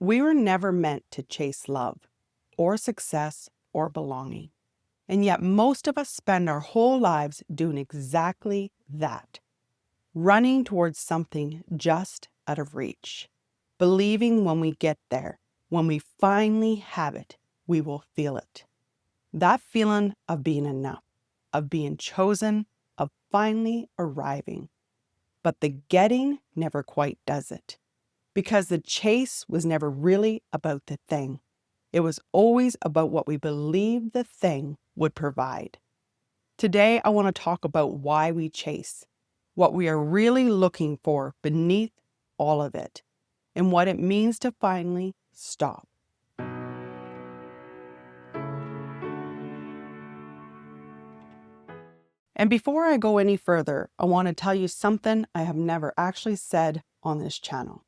We were never meant to chase love or success or belonging. And yet most of us spend our whole lives doing exactly that, running towards something just out of reach, believing when we get there, when we finally have it, we will feel it. That feeling of being enough, of being chosen, of finally arriving. But the getting never quite does it, because the chase was never really about the thing. It was always about what we believed the thing would provide. Today, I want to talk about why we chase, what we are really looking for beneath all of it, and what it means to finally stop. And before I go any further, I want to tell you something I have never actually said on this channel.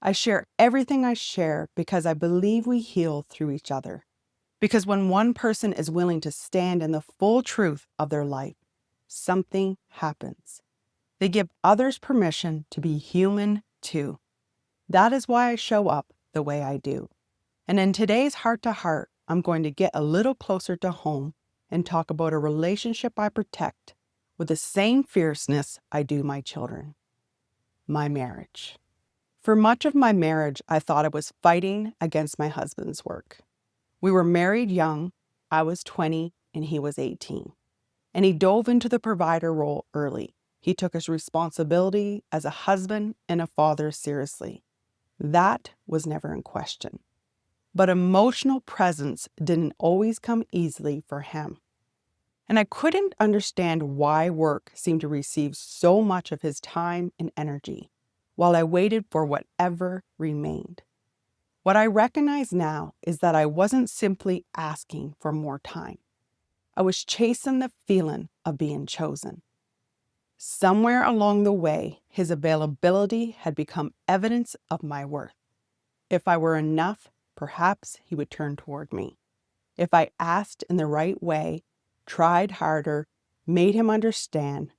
I share everything I share because I believe we heal through each other. Because when one person is willing to stand in the full truth of their life, something happens. They give others permission to be human too. That is why I show up the way I do. And in today's Heart to Heart, I'm going to get a little closer to home and talk about a relationship I protect with the same fierceness I do my children. My marriage. For much of my marriage, I thought I was fighting against my husband's work. We were married young. I was 20 and he was 18. And he dove into the provider role early. He took his responsibility as a husband and a father seriously. That was never in question. But emotional presence didn't always come easily for him. And I couldn't understand why work seemed to receive so much of his time and energy, while I waited for whatever remained. What I recognize now is that I wasn't simply asking for more time. I was chasing the feeling of being chosen. Somewhere along the way, his availability had become evidence of my worth. If I were enough, perhaps he would turn toward me. If I asked in the right way, tried harder, made him understand,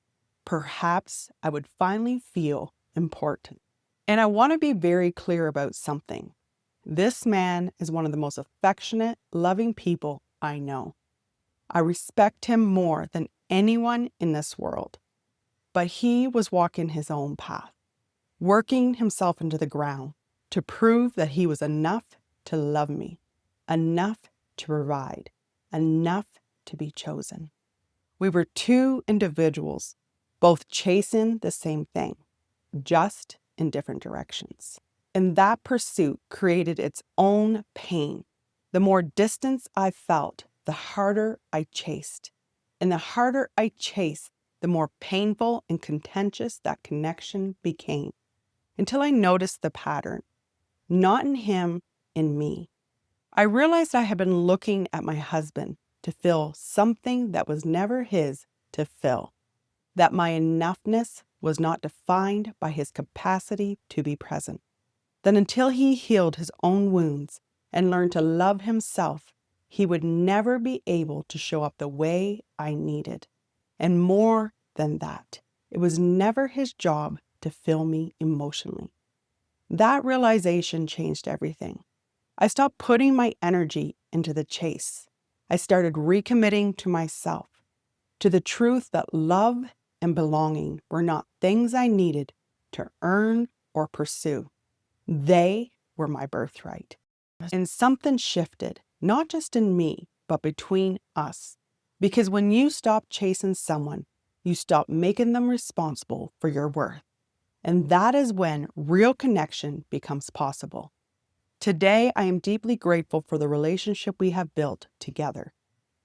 perhaps I would finally feel important. And I want to be very clear about something. This man is one of the most affectionate, loving people I know. I respect him more than anyone in this world. But he was walking his own path, working himself into the ground to prove that he was enough to love me, enough to provide, enough to be chosen. We were two individuals, both chasing the same thing, just in different directions. And that pursuit created its own pain. The more distance I felt, the harder I chased. And the harder I chased, the more painful and contentious that connection became. Until I noticed the pattern, not in him, in me. I realized I had been looking at my husband to fill something that was never his to fill. That my enoughness was not defined by his capacity to be present. That until he healed his own wounds and learned to love himself, he would never be able to show up the way I needed. And more than that, it was never his job to fill me emotionally. That realization changed everything. I stopped putting my energy into the chase. I started recommitting to myself, to the truth that love and belonging were not things I needed to earn or pursue. They were my birthright. And something shifted, not just in me, but between us. Because when you stop chasing someone, you stop making them responsible for your worth. And that is when real connection becomes possible. Today, I am deeply grateful for the relationship we have built together.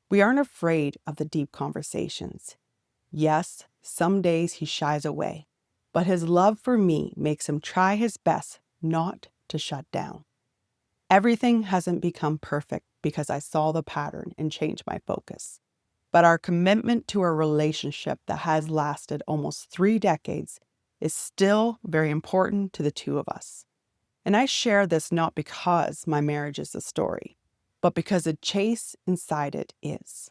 We aren't afraid of the deep conversations. Yes, some days he shies away, but his love for me makes him try his best not to shut down. Everything hasn't become perfect because I saw the pattern and changed my focus. But our commitment to a relationship that has lasted almost 3 decades is still very important to the two of us. And I share this not because my marriage is a story, but because the chase inside it is.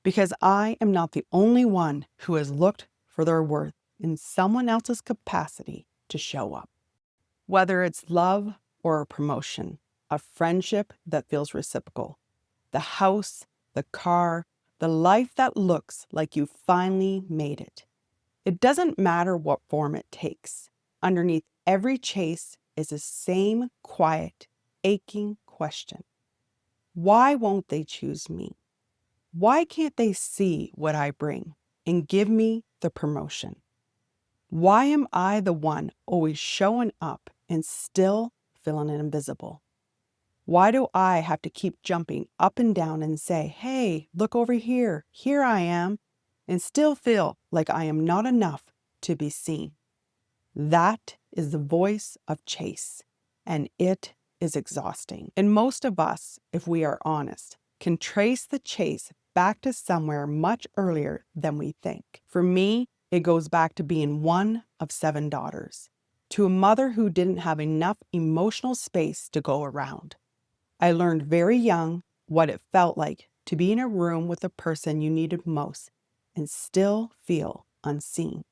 Because I am not the only one who has looked for their worth in someone else's capacity to show up. Whether it's love or a promotion, a friendship that feels reciprocal, the house, the car, the life that looks like you finally made it. It doesn't matter what form it takes. Underneath every chase is the same quiet, aching question. Why won't they choose me? Why can't they see what I bring and give me the promotion? Why am I the one always showing up and still feeling invisible? Why do I have to keep jumping up and down and say, hey, look over here, here I am, and still feel like I am not enough to be seen? That is the voice of chase, and it is exhausting. And most of us, if we are honest, can trace the chase back to somewhere much earlier than we think. For me, it goes back to being one of 7 daughters, to a mother who didn't have enough emotional space to go around. I learned very young what it felt like to be in a room with the person you needed most and still feel unseen.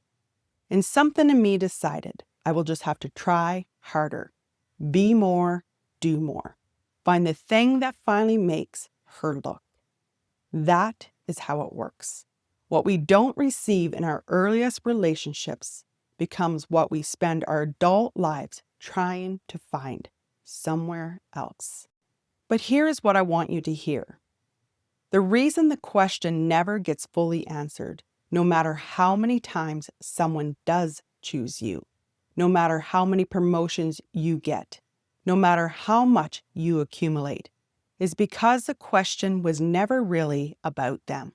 And something in me decided I will just have to try harder, be more, do more, find the thing that finally makes her look. That is how it works. What we don't receive in our earliest relationships becomes what we spend our adult lives trying to find somewhere else. But here is what I want you to hear. The reason the question never gets fully answered, no matter how many times someone does choose you, no matter how many promotions you get, no matter how much you accumulate, is because the question was never really about them.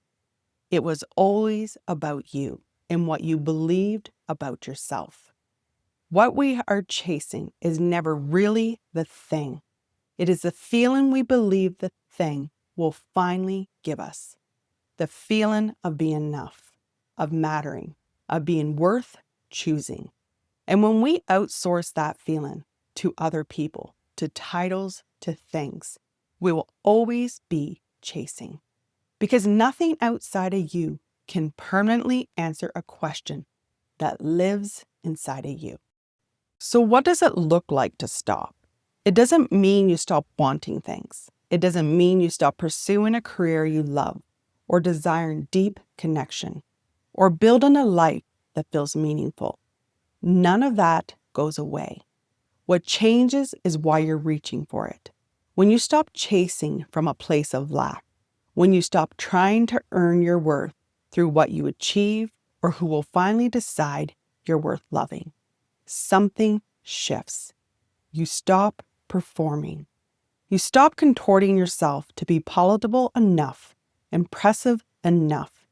It was always about you and what you believed about yourself. What we are chasing is never really the thing. It is the feeling we believe the thing will finally give us. The feeling of being enough, of mattering, of being worth choosing. And when we outsource that feeling to other people, to titles, to things, we will always be chasing. Because nothing outside of you can permanently answer a question that lives inside of you. So what does it look like to stop? It doesn't mean you stop wanting things. It doesn't mean you stop pursuing a career you love, or desiring deep connection, or building a life that feels meaningful. None of that goes away. What changes is why you're reaching for it. When you stop chasing from a place of lack, when you stop trying to earn your worth through what you achieve or who will finally decide you're worth loving, something shifts. You stop performing. You stop contorting yourself to be palatable enough, impressive enough,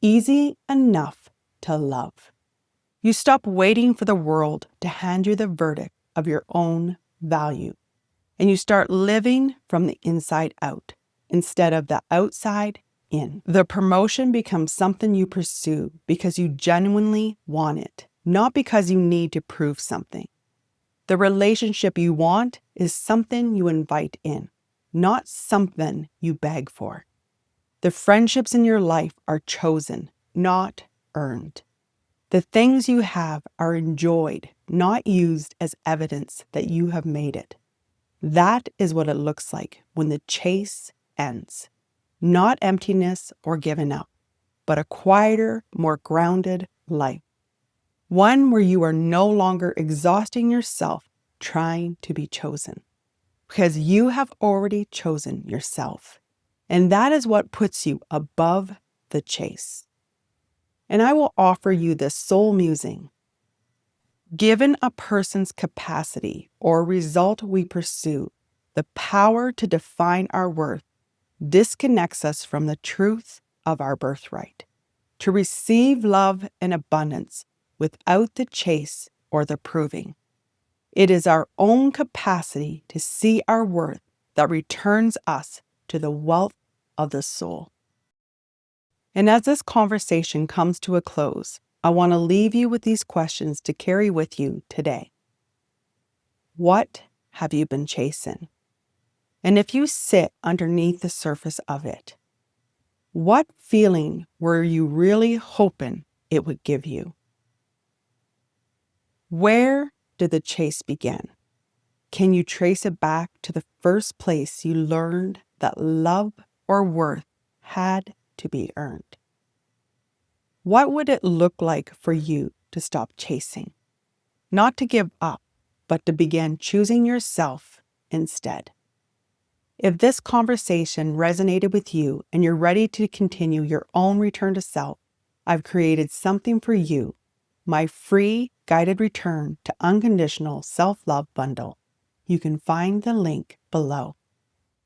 easy enough to love. You stop waiting for the world to hand you the verdict of your own value, and you start living from the inside out instead of the outside in. The promotion becomes something you pursue because you genuinely want it, not because you need to prove something. The relationship you want is something you invite in, not something you beg for. The friendships in your life are chosen, not earned. The things you have are enjoyed, not used as evidence that you have made it. That is what it looks like when the chase ends. Not emptiness or giving up, but a quieter, more grounded life. One where you are no longer exhausting yourself trying to be chosen, because you have already chosen yourself. And that is what puts you above the chase. And I will offer you this soul musing. Given a person's capacity or result we pursue, the power to define our worth disconnects us from the truth of our birthright. To receive love and abundance without the chase or the proving. It is our own capacity to see our worth that returns us to the wealth of the soul. And as this conversation comes to a close, I want to leave you with these questions to carry with you today. What have you been chasing? And if you sit underneath the surface of it, what feeling were you really hoping it would give you? Where did the chase begin? Can you trace it back to the first place you learned that love or worth had to be earned? What would it look like for you to stop chasing? Not to give up, but to begin choosing yourself instead. If this conversation resonated with you and you're ready to continue your own return to self, I've created something for you, my free guided return to unconditional self-love bundle. You can find the link below.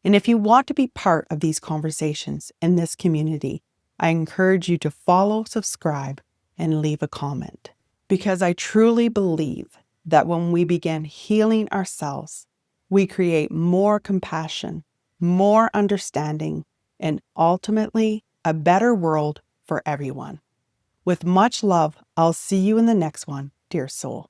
And if you want to be part of these conversations in this community, I encourage you to follow, subscribe, and leave a comment. Because I truly believe that when we begin healing ourselves, we create more compassion, more understanding, and ultimately a better world for everyone. With much love, I'll see you in the next one, dear soul.